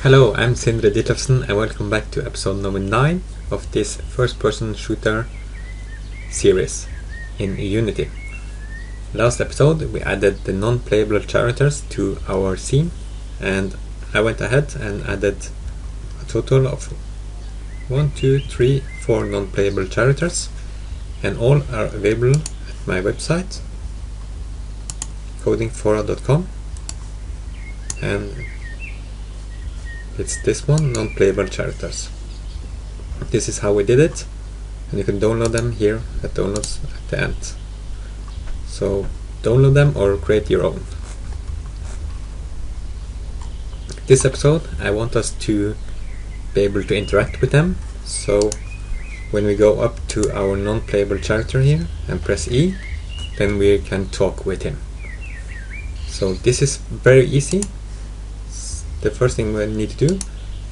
Hello, I'm Sindre Ditlevsen and welcome back to episode number 9 of this first-person shooter series in Unity. Last episode we added the non-playable characters to our scene, and I went ahead and added a total of 4 non-playable characters, and all are available at my website codingfora.com, and it's this one, non-playable characters. This is how we did it, and you can download them here at downloads at the end. So download them or create your own. This episode I want us to be able to interact with them, so when we go up to our non-playable character here and press E, then we can talk with him. So this is very easy. The first thing we need to do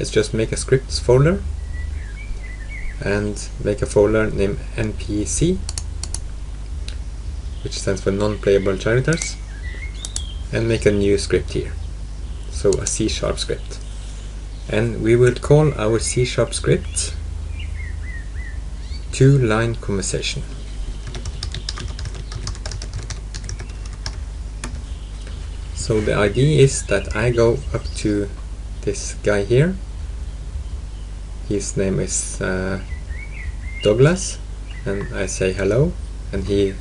is just make a scripts folder and make a folder named NPC, which stands for non-playable characters, and make a new script here, so a C# script, and we will call our C# script 2-line conversation. So the idea is that I go up to this guy here. His name is Douglas, and I say hello, and he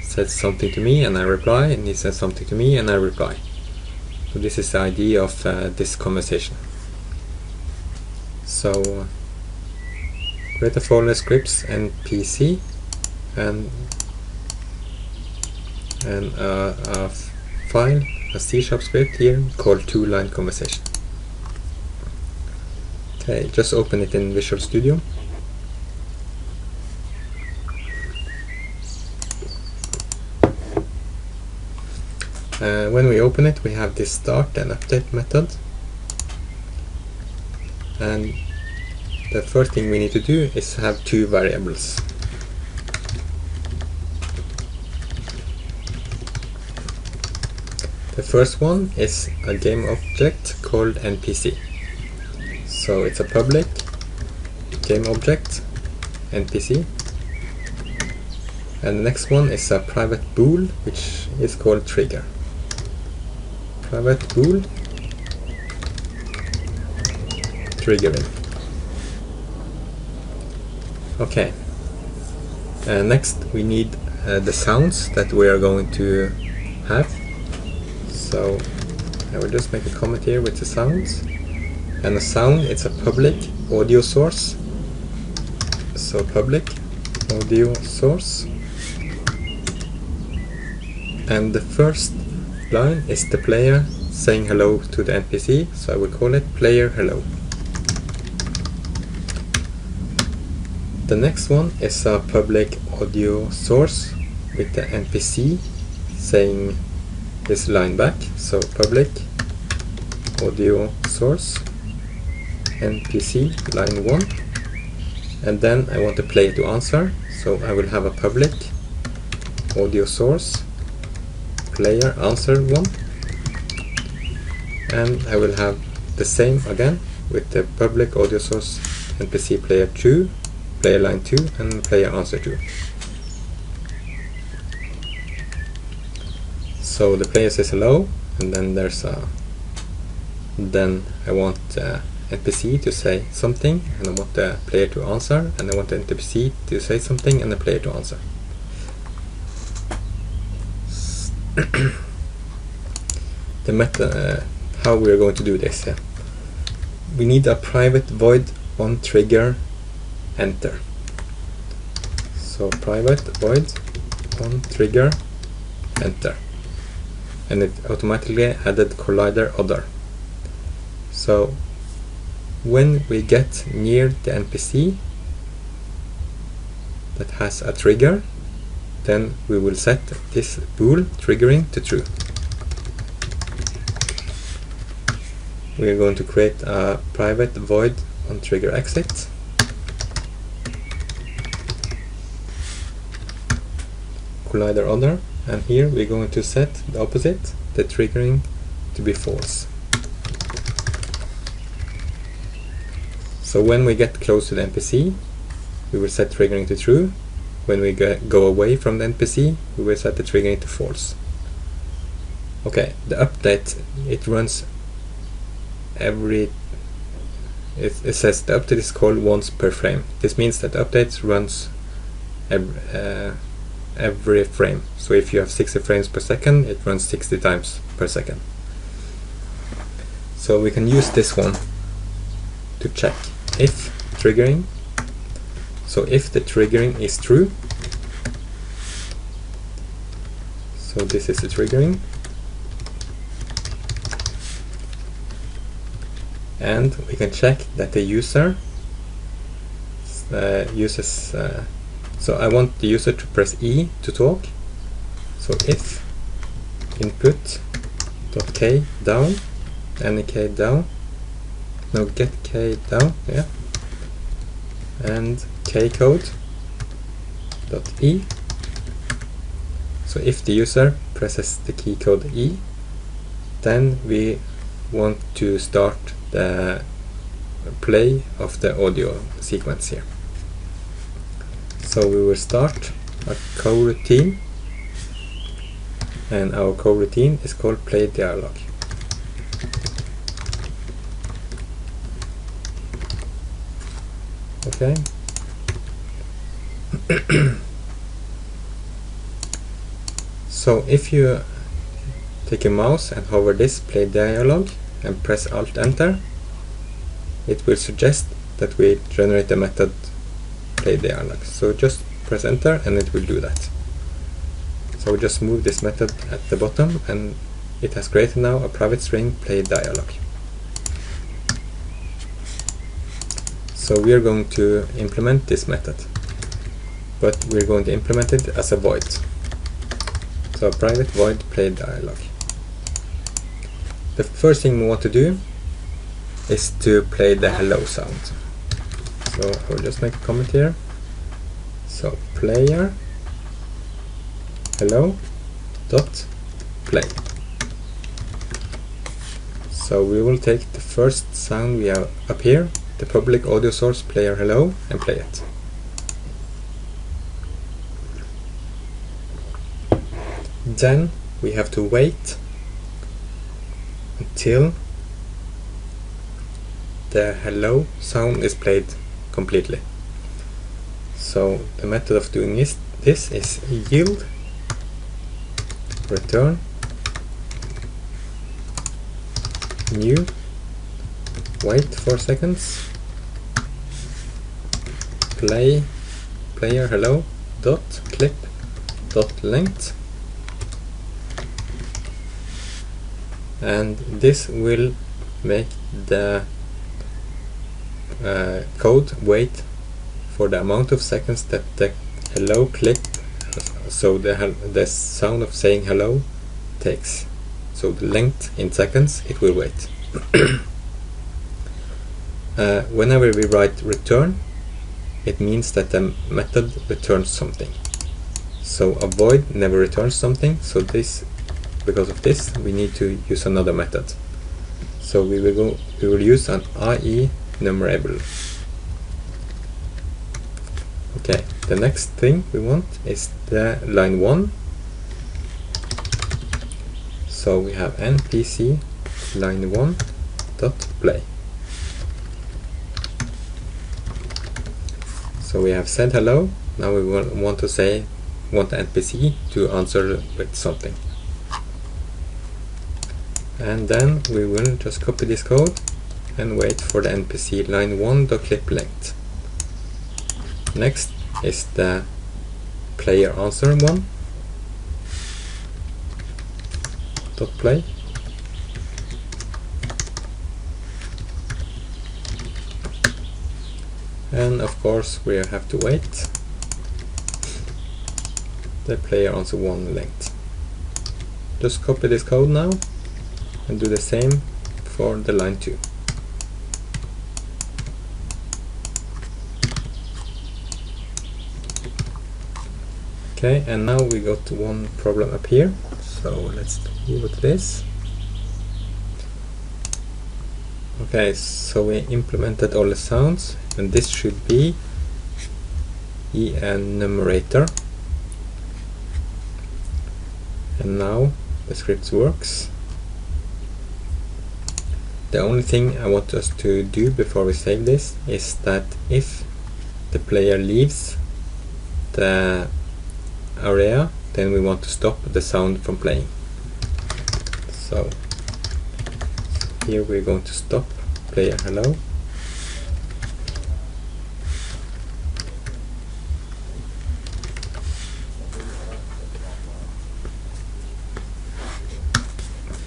says something to me and I reply, and he says something to me and I reply. So this is the idea of this conversation. So create a folder scripts NPC and a file, a C# script here called 2-line conversation. Okay, just open it in Visual Studio. When we open it, we have this start and update method, and the first thing we need to do is have 2 variables. The first one is a game object called NPC. So it's a public game object, NPC. And the next one is a private bool, which is called trigger. Private bool triggering. Okay. Next we need the sounds that we are going to have. So I will just make a comment here with the sounds. And the sound, it's a public audio source. So public audio source. And the first line is the player saying hello to the NPC, so I will call it player hello. The next one is a public audio source with the NPC saying this line back, so public audio source NPC line 1, and then I want the player to answer, so I will have a public audio source player answer 1, and I will have the same again with the public audio source NPC player 2, player line 2, and player answer 2. So the player says hello, and then there's a, then I want NPC to say something, and I want the player to answer, and I want the NPC to say something and the player to answer. The method, how we are going to do this. We need a private void on trigger enter. So private void on trigger enter, and it automatically added collider other. So when we get near the NPC that has a trigger, then we will set this bool triggering to true. We are going to create a private void on trigger exit, collider other, and here we're going to set the opposite, the triggering, to be false. So when we get close to the NPC, we will set triggering to true. When we go away from the NPC, we will set the triggering to false. Okay, the update, it runs every, it says the update is called once per frame. This means that the update runs every frame. So if you have 60 frames per second, it runs 60 times per second. So we can use this one to check if triggering. So if the triggering is true, so this is the triggering, and we can check that the user uses, so I want the user to press E to talk. So if input dot k down, any k down, no, get k down, yeah, and k code dot e. So if the user presses the key code E, then we want to start the play of the audio sequence here. So we will start a coroutine, and our coroutine is called play dialogue. Okay. So if you take a mouse and hover this play dialogue and press Alt Enter, it will suggest that we generate the method play dialogue. So just press Enter and it will do that. So we just move this method at the bottom, and it has created now a private string play dialogue. So we are going to implement this method, but we're going to implement it as a void. So private void play dialogue. The first thing we want to do is to play the hello sound. So I will just make a comment here. So player hello dot play. So we will take the first sound we have up here, the public audio source player hello, and play it. Then we have to wait until the hello sound is played completely. So the method of doing this is yield return new wait 4 seconds player hello dot clip dot length, and this will make the code wait for the amount of seconds that the hello clip, so the sound of saying hello takes. So the length in seconds it will wait. Whenever we write return, it means that the method returns something. So a void never returns something, so this, because of this, we need to use another method. So we will use an IE numerable. Okay, the next thing we want is the line 1. So we have NPC line 1 dot play. So we have said hello. Now we want the NPC to answer with something. And then we will just copy this code and wait for the NPC line 1 dot clip length. Next is the player answer 1 dot play. And of course we have to wait the player answer 1 length. Just copy this code now and do the same for the line 2. Okay, and now we got one problem up here, so let's deal with this. Okay, so we implemented all the sounds, and this should be en numerator. And now the script works. The only thing I want us to do before we save this is that if the player leaves the area, then we want to stop the sound from playing. So here we're going to stop player hello.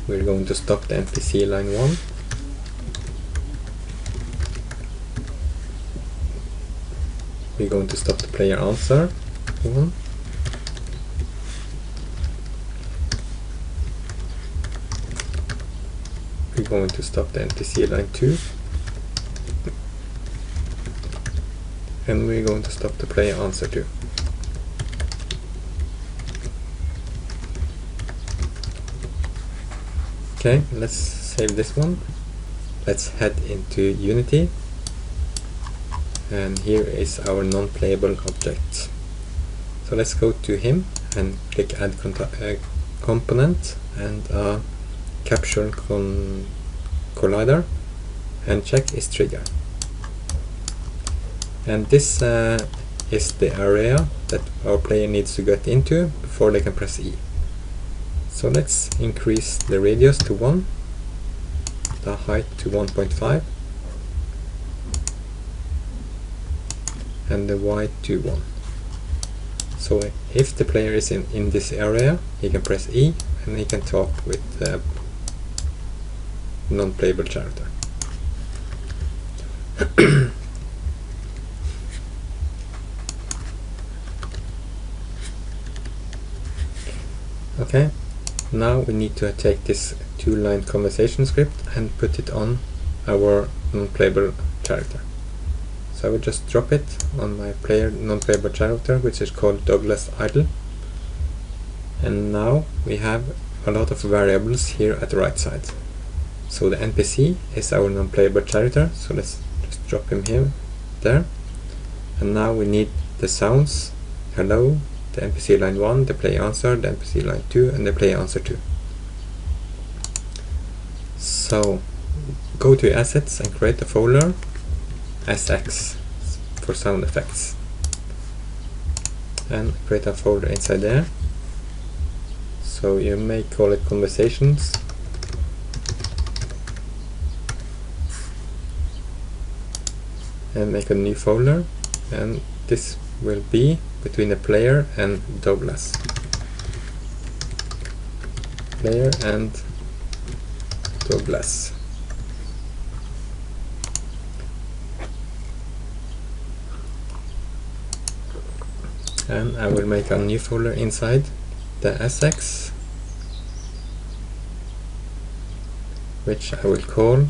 We're going to stop the NPC line 1. We're going to stop the player answer 1. We're going to stop the NPC line 2. And we're going to stop the player answer 2. Okay, let's save this one. Let's head into Unity. And here is our non-playable object. So let's go to him and click add component and capture collider and check is trigger. And this is the area that our player needs to get into before they can press E. So let's increase the radius to 1, the height to 1.5, and the width to 1. So if the player is in this area, he can press E and he can talk with the non-playable character. Okay, now we need to take this 2-line conversation script and put it on our non-playable character. So I will just drop it on my non-playable character, which is called Douglas Idle. And now we have a lot of variables here at the right side. So the NPC is our non-playable character, so let's just drop him here, there. And now we need the sounds, hello, the NPC line 1, the play answer, the NPC line 2, and the play answer 2. So go to assets and create a folder SX for sound effects, and create a folder inside there. So you may call it conversations, and make a new folder, and this will be between the player and Douglas. Player and Douglas. And I will make a new folder inside the SX, which I will call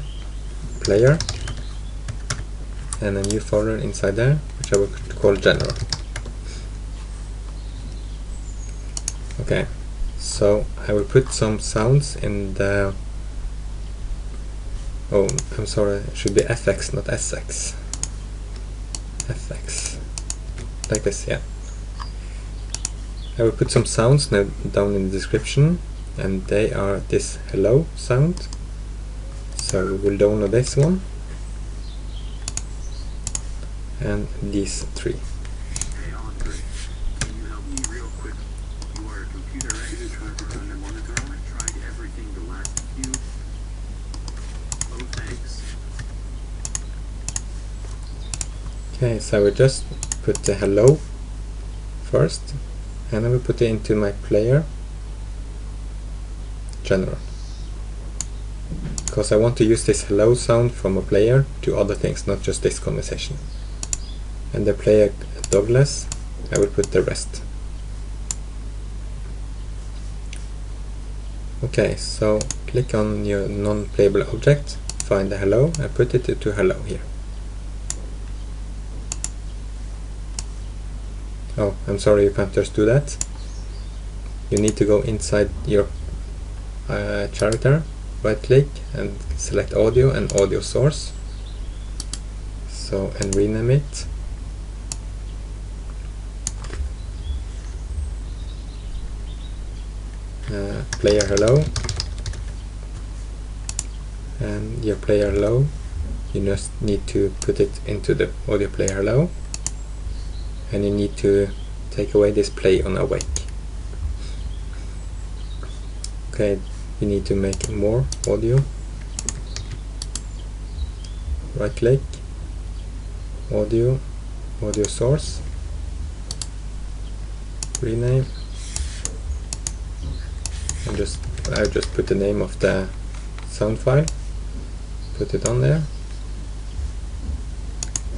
player, and a new folder inside there, which I will call general. Okay, so I will put some sounds in the, oh, I'm sorry, it should be FX, not SX. FX, like this, yeah. I will put some sounds now down in the description, and they are this hello sound. So we will download this one, and these 3. Hey Andre, can you help me real quick? You are a computer expert and monitor. I tried everything the last few. Oh, thanks. Okay, so I will just put the hello first, and I will put it into my player general, because I want to use this hello sound from a player to other things, not just this conversation. And the player Douglas, I will put the rest. Okay, so click on your non-playable object, find the hello, and put it to hello here. Oh, I'm sorry, you can't just do that. You need to go inside your character, right click and select audio and audio source. So, and rename it. Player hello, and your player hello, you just need to put it into the audio player hello, and you need to take away this play on awake. Okay, you need to make more audio. Right click, audio, audio source, rename, and I just put the name of the sound file, put it on there,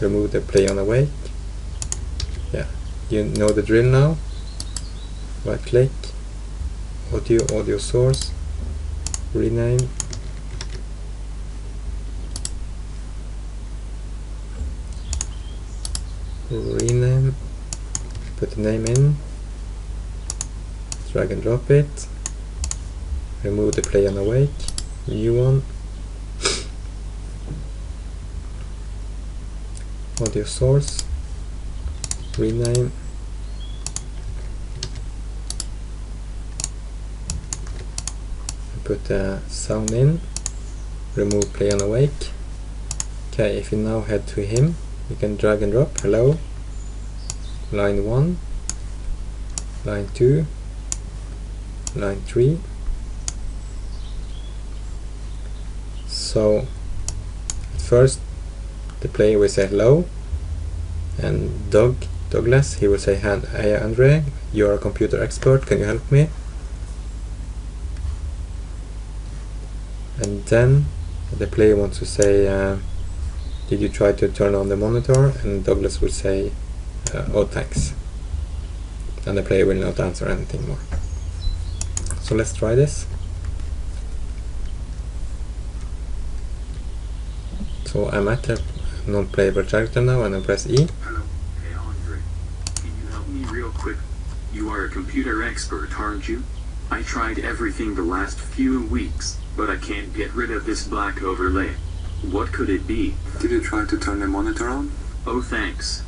remove the play on awake. Yeah, you know the drill now. Right click, audio, audio source, rename, put the name in, drag and drop it, remove the play on awake, new one, audio source, rename, put the sound in, remove play on awake. Okay, if you now head to him, you can drag and drop hello, line 1, line 2, line 3. So at first the player will say hello, and Douglas, he will say, hey Andre, you're a computer expert, can you help me? And then the player wants to say, did you try to turn on the monitor? And Douglas will say, oh thanks. And the player will not answer anything more. So let's try this. So I'm at the non-playable character now, and I press E. Hello, hey Andre. Can you help me real quick? You are a computer expert, aren't you? I tried everything the last few weeks, but I can't get rid of this black overlay. What could it be? Did you try to turn the monitor on? Oh, thanks.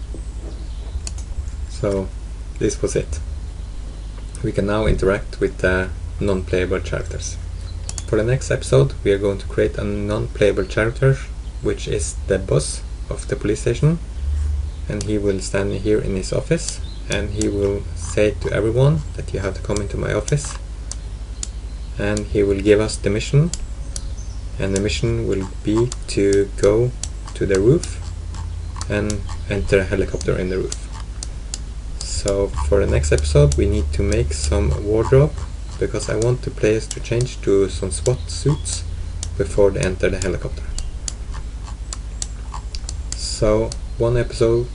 So this was it. We can now interact with the non-playable characters. For the next episode, we are going to create a non-playable character, which is the boss of the police station, and he will stand here in his office, and he will say to everyone that you have to come into my office, and he will give us the mission, and the mission will be to go to the roof and enter a helicopter in the roof. So for the next episode we need to make some wardrobe, because I want the players to change to some SWAT suits before they enter the helicopter. So one episode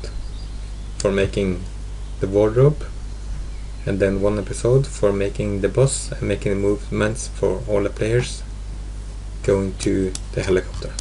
for making the wardrobe, and then one episode for making the boss and making the movements for all the players going to the helicopter.